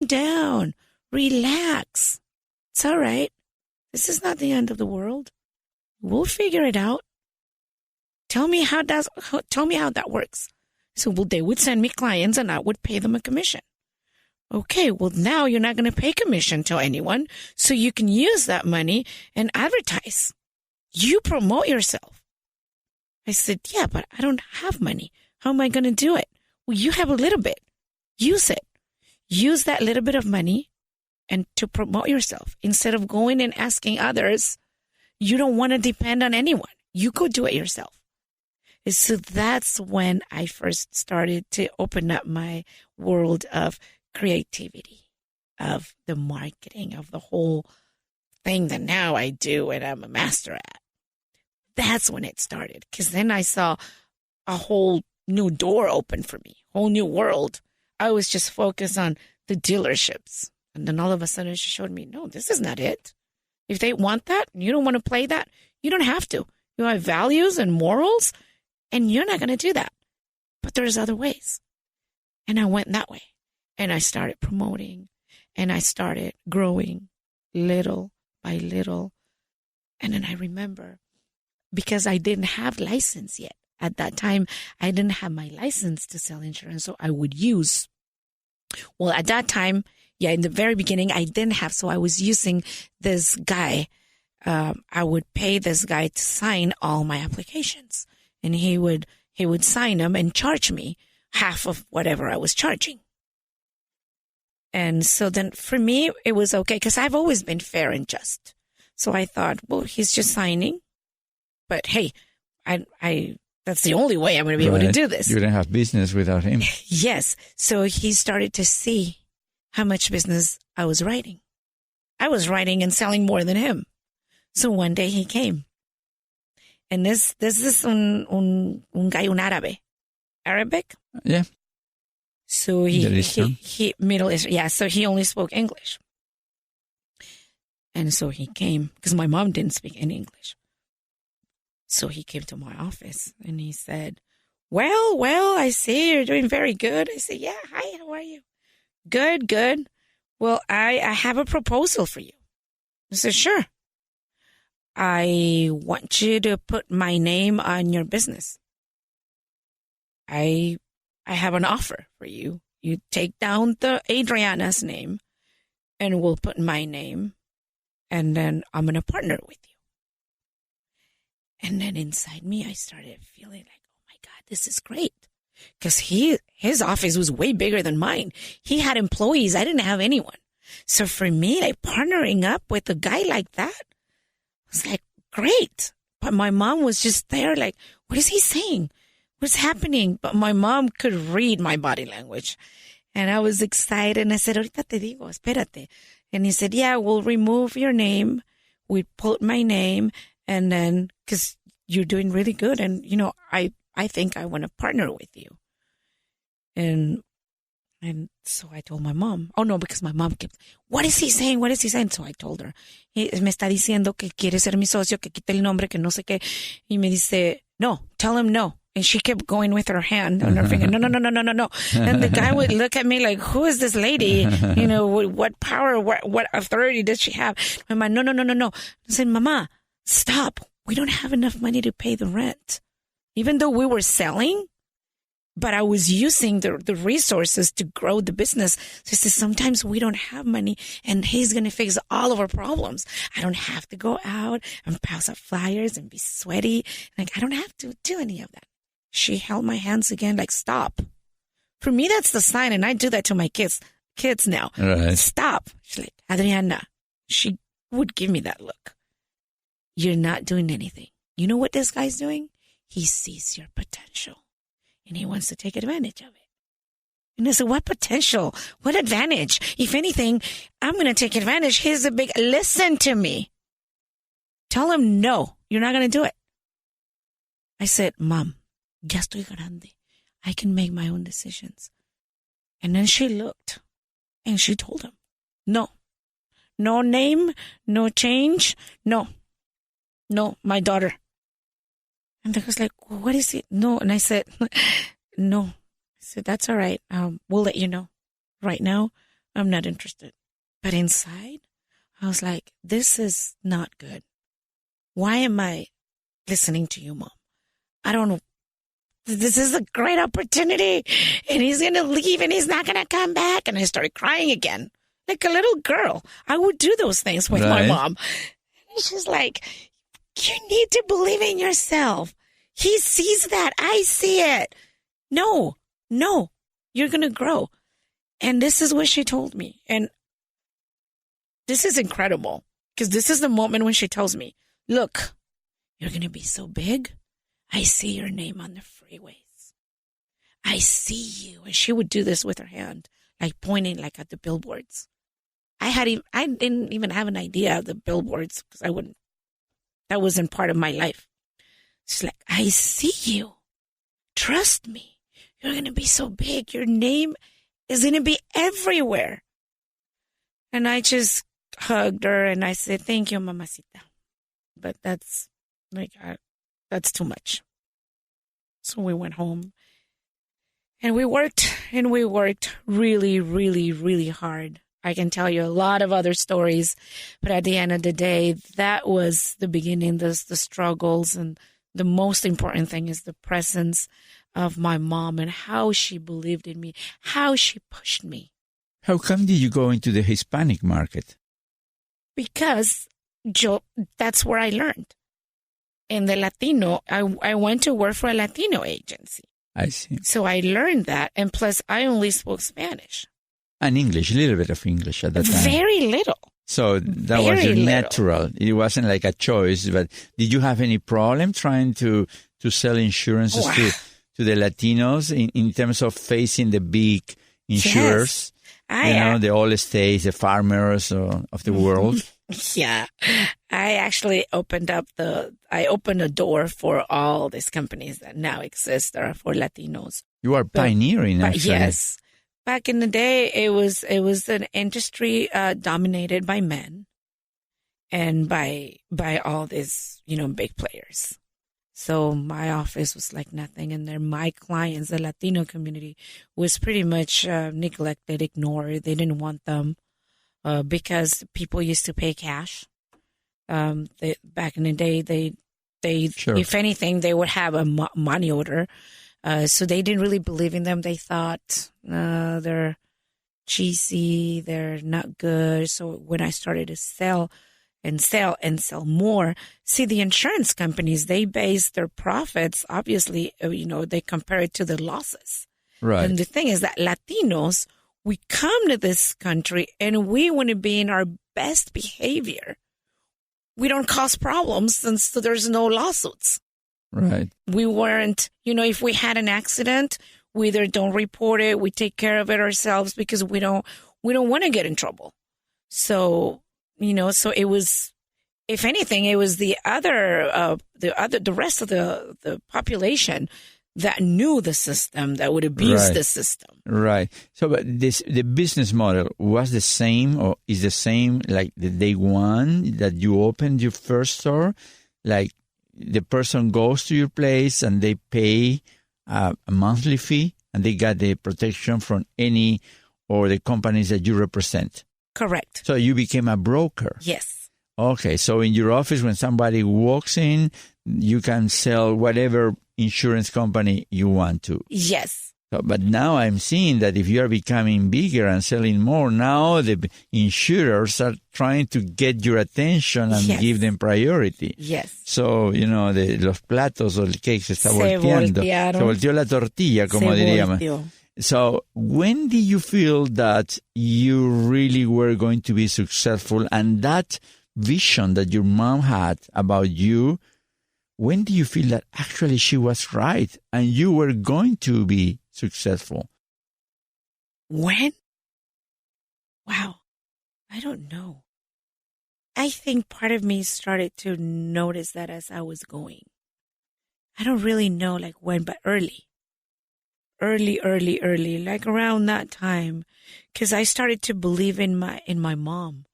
down, relax. It's all right. This is not the end of the world. We'll figure it out. Tell me how that works. So they would send me clients and I would pay them a commission. Okay, well, now you're not going to pay commission to anyone, so you can use that money and advertise. You promote yourself. I said, yeah, but I don't have money. How am I going to do it? Well, you have a little bit. Use it. Use that little bit of money and to promote yourself. Instead of going and asking others, you don't want to depend on anyone. You go do it yourself. And so that's when I first started to open up my world of creativity, of the marketing, of the whole thing that now I do and I'm a master at. That's when it started, because then I saw a whole new door open for me, whole new world. I was just focused on the dealerships. And then all of a sudden she showed me, no, this is not it. If they want that, you don't want to play that, you don't have to. You have values and morals, and you're not going to do that. But there's other ways. And I went that way. And I started promoting, and I started growing little by little. And then I remember, because I didn't have license yet. At that time, I didn't have my license to sell insurance, so I would use. Well, at that time, in the very beginning, I didn't have, so I was using this guy. I would pay this guy to sign all my applications, and he would sign them and charge me half of whatever I was charging. And so then for me, it was okay, because I've always been fair and just. So I thought, well, he's just signing. But hey, I that's the only way I'm going to be able to do this. You didn't have business without him. Yes. So he started to see how much business I was writing. I was writing and selling more than him. So one day he came. And this is un guy, un árabe. Arabic? Yeah. So he Middle Eastern. Yeah, so he only spoke English. And so he came, because my mom didn't speak any English. So he came to my office and he said, well, I see you're doing very good. I said, yeah, hi, how are you? Good. Well, I have a proposal for you. I said, sure. I want you to put my name on your business. I have an offer for you. You take down the Adriana's name and we'll put my name, and then I'm going to partner with you. And then inside me, I started feeling like, oh my God, this is great. Because his office was way bigger than mine. He had employees. I didn't have anyone. So for me, like partnering up with a guy like that was like great. But my mom was just there like, what is he saying? What's happening? But my mom could read my body language. And I was excited. And I said, ahorita te digo, espérate. And he said, yeah, we'll remove your name. We put my name. And then, because you're doing really good. And, I think I want to partner with you. And so I told my mom. Oh, no, because my mom kept, what is he saying? What is he saying? So I told her, me está diciendo que quiere ser mi socio, que quite el nombre, que no sé qué. Y me dice, no, tell him no. And she kept going with her hand on her finger. No. And the guy would look at me like, who is this lady? What power, what authority does she have? My mom, no. I said, Mama, stop. We don't have enough money to pay the rent. Even though we were selling, but I was using the resources to grow the business. So I said, sometimes we don't have money, and he's going to fix all of our problems. I don't have to go out and pass out flyers and be sweaty. Like, I don't have to do any of that. She held my hands again, like, stop. For me, that's the sign, and I do that to my kids now. Right. Stop. She's like, Adriana. She would give me that look. You're not doing anything. You know what this guy's doing? He sees your potential, and he wants to take advantage of it. And I said, what potential? What advantage? If anything, I'm going to take advantage. Here's a big, listen to me. Tell him, no, you're not going to do it. I said, Mom, ya estoy grande. I can make my own decisions. And then she looked, and she told him, no name, no change, no, my daughter. And I was like, well, what is it? No. And I said, no. I said, that's all right. We'll let you know. Right now, I'm not interested. But inside, I was like, this is not good. Why am I listening to you, Mom? I don't know. This is a great opportunity. And he's going to leave and he's not going to come back. And I started crying again. Like a little girl. I would do those things with my mom. And she's like, you need to believe in yourself. He sees that. I see it. No, you're going to grow. And this is what she told me. And this is incredible because this is the moment when she tells me, look, you're going to be so big. I see your name on the freeways. I see you. And she would do this with her hand, like pointing like at the billboards. I didn't even have an idea of the billboards because that wasn't part of my life. She's like, I see you. Trust me. You're going to be so big. Your name is going to be everywhere. And I just hugged her and I said, thank you, mamacita. But that's too much. So we went home and we worked really, really, really hard. I can tell you a lot of other stories, but at the end of the day, that was the beginning, the struggles, and the most important thing is the presence of my mom and how she believed in me, how she pushed me. How come did you go into the Hispanic market? Because, Joe, that's where I learned. In the Latino, I went to work for a Latino agency. I see. So I learned that, and plus I only spoke Spanish. And English, a little bit of English at that time. Very little. So that was your natural. It wasn't like a choice. But did you have any problem trying to sell insurances to the Latinos in terms of facing the big insurers? Yes. The Allstates, the farmers of the world? Yeah. I actually opened a door for all these companies that now exist that are for Latinos. You are pioneering, actually. Yes. Back in the day, it was an industry dominated by men and by all these, big players. So my office was like nothing. And my clients, the Latino community, was pretty much neglected, ignored. They didn't want them because people used to pay cash. Back in the day, they Sure. If anything, they would have a money order. So they didn't really believe in them. They thought they're cheesy, they're not good. So when I started to sell more, see, the insurance companies, they base their profits, obviously, they compare it to the losses. Right. And the thing is that Latinos, we come to this country and we want to be in our best behavior. We don't cause problems since there's no lawsuits. Right. We weren't, if we had an accident, we either don't report it, we take care of it ourselves because we don't want to get in trouble. So, so it was, if anything, it was the rest of the population that knew the system, that would abuse the system. Right. So, but the business model was the same or is the same like the day one that you opened your first store? Like, the person goes to your place and they pay a monthly fee and they got the protection from any or the companies that you represent. Correct. So you became a broker. Yes. Okay. So in your office, when somebody walks in, you can sell whatever insurance company you want to. Yes. So, but now I'm seeing that if you are becoming bigger and selling more, now the insurers are trying to get your attention and give them priority. Yes. So, los platos o el cake se está volteando. Se volteó la tortilla, como diríamos. So, when did you feel that you really were going to be successful and that vision that your mom had about you, when do you feel that actually she was right and you were going to be successful? When? Wow. I don't know. I think part of me started to notice that as I was going. I don't really know like when, but early, like around that time, because I started to believe in my mom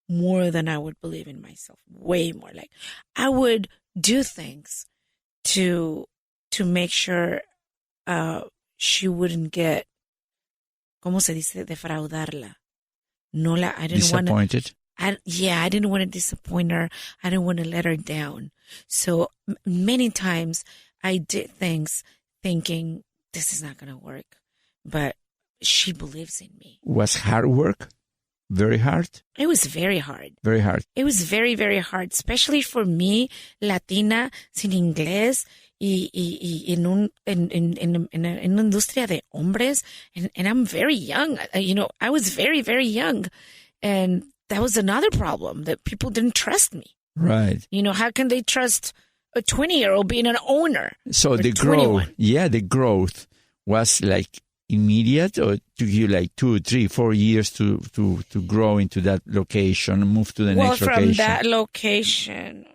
more than I would believe in myself, way more. Like I would do things to make sure she wouldn't get, ¿cómo se dice? Defraudarla. I didn't disappointed. I didn't want to disappoint her. I didn't want to let her down. So many times I did things thinking this is not going to work, but she believes in me. Was hard work? Very hard? It was very hard. Very hard. It was very, very hard, especially for me, Latina, sin inglés, y en una industria de hombres. And I'm very young. I was very, very young. And that was another problem, that people didn't trust me. Right. How can they trust a 20-year-old being an owner? So the growth was like immediate, or took you like 2, 3, 4 years to grow into that location, move to the next location? Well, from that location,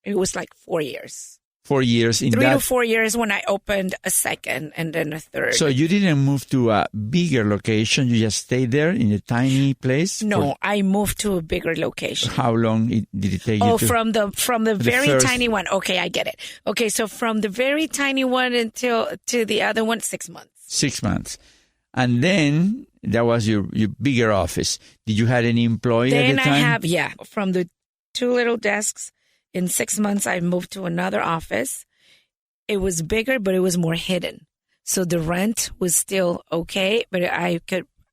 it was like 4 years. 4 years in 3 that. to 4 years when I opened a second and then a third. So you didn't move to a bigger location. You just stayed there in a tiny place? No, I moved to a bigger location. How long did it take you? Oh, from the very tiny one. Okay, I get it. Okay, so from the very tiny one to the other one, 6 months. 6 months. And then that was your bigger office. Did you have any employee at the time? From the 2 little desks. In 6 months, I moved to another office. It was bigger, but it was more hidden. So the rent was still okay, but I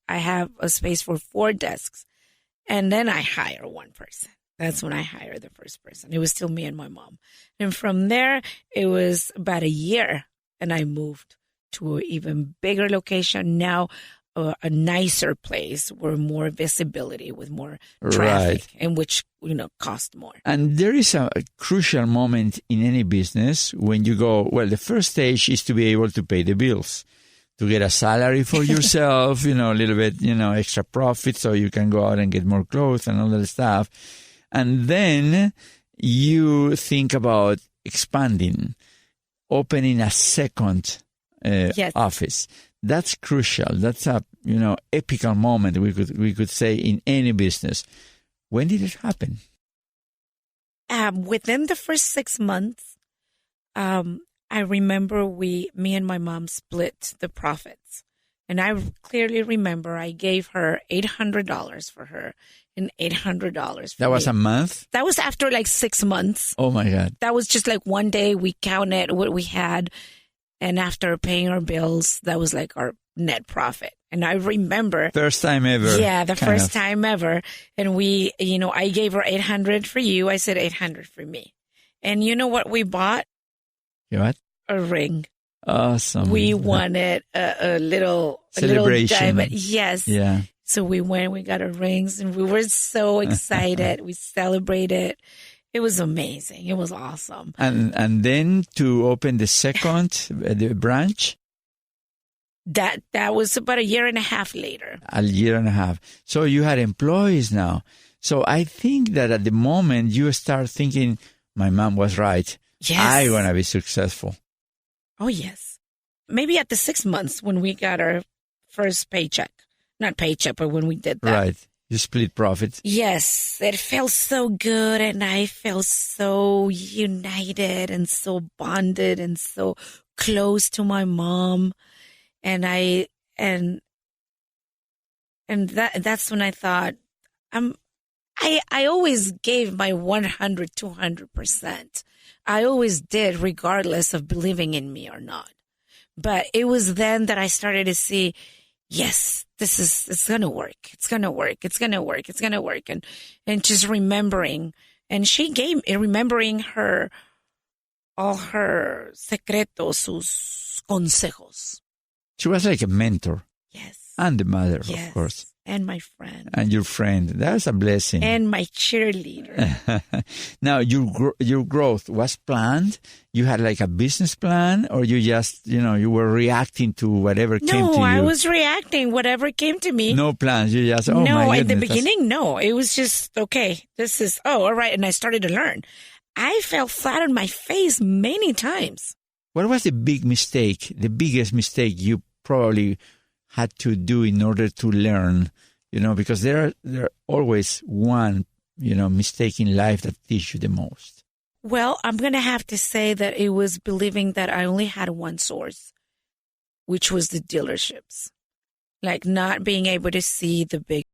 have a space for 4 desks. And then I hire one person. That's when I hired the first person. It was still me and my mom. And from there, it was about a year, and I moved to an even bigger location. Now, a nicer place with more visibility, with more traffic, and which, cost more. And there is a crucial moment in any business when you go, well, the first stage is to be able to pay the bills, to get a salary for yourself, a little bit, extra profit so you can go out and get more clothes and all that stuff. And then you think about expanding, opening a second office. That's crucial. That's a epical moment we could say in any business. When did it happen? Within the first 6 months, I remember me and my mom split the profits, and I clearly remember I gave her $800 for her and $800 for me. That was a month? That was after like 6 months. Oh my God! That was just like one day we counted what we had. And after paying our bills, that was like our net profit. And I remember. First time ever. Yeah, the first time ever. And I gave her $800 for you. I said $800 for me. And you know what we bought? What? A ring. Awesome. We wanted a little celebration. Diamond. Yes. Yeah. So we went, we got our rings, and we were so excited. We celebrated. It was amazing. It was awesome. And then to open the second the branch? That was about a year and a half later. A year and a half. So you had employees now. So I think that at the moment you start thinking, my mom was right. Yes. I want to be successful. Oh, yes. Maybe at the 6 months when we got our first paycheck. Not paycheck, but when we did that. Right. You split profits. Yes, it felt so good, and I felt so united and so bonded and so close to my mom, and that's when I thought I always gave my 100, 200%. I always did, regardless of believing in me or not. But it was then that I started to see, yes, it's going to work. It's going to work. It's going to work. It's going to work. And just remembering. And she remembering all her secretos, sus consejos. She was like a mentor. Yes. And the mother, of course. And my friend. And your friend. That's a blessing. And my cheerleader. Now, your growth was planned? You had like a business plan, or you just, you were reacting to whatever came to you? No, I was reacting whatever came to me. No plans. You just, my goodness. In the beginning, no. It was just, okay, all right. And I started to learn. I fell flat on my face many times. What was the biggest mistake you probably had to do in order to learn, because there are always one, mistake in life that teaches you the most. Well, I'm going to have to say that it was believing that I only had one source, which was the dealerships. like not being able to see the big